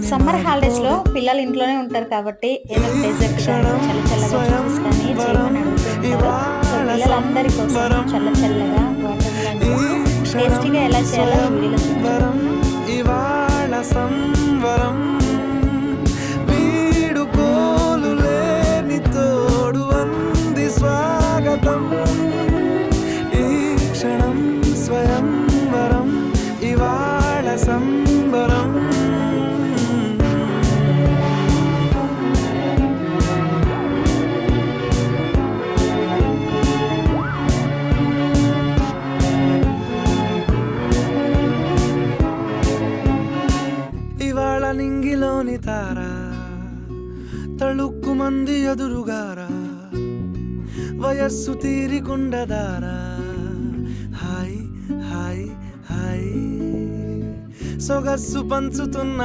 Summer holidays లో పిల్లలు ఇంట్లోనే ఉంటారు కాబట్టి ఏదో డెజర్ట్ కానీ చల్ల చల్లగా జ్యూసెస్ కానీ చేయమని అడుగుతుంటారు. సో పిల్లలందరి కోసం చల్ల చల్లగా వాటర్ మిలన్ జ్యూస్ టేస్టీగా ఎలా చేయాలో ఈ వీడియోలో చూద్దాం. ఇవాళ సంవరం వీడుకోలు లేని తోడు అంది స్వాగతం ఈ క్షణం స్వయంవరం ఇవాళ సంబరం. ఇవాళ నింగిలోని తారా తళుక్కు మంది ఎదురుగారా వయస్సు తీరికుండదారా హాయ్ హాయ్ హాయ్ సొగస్సు పంచుతున్న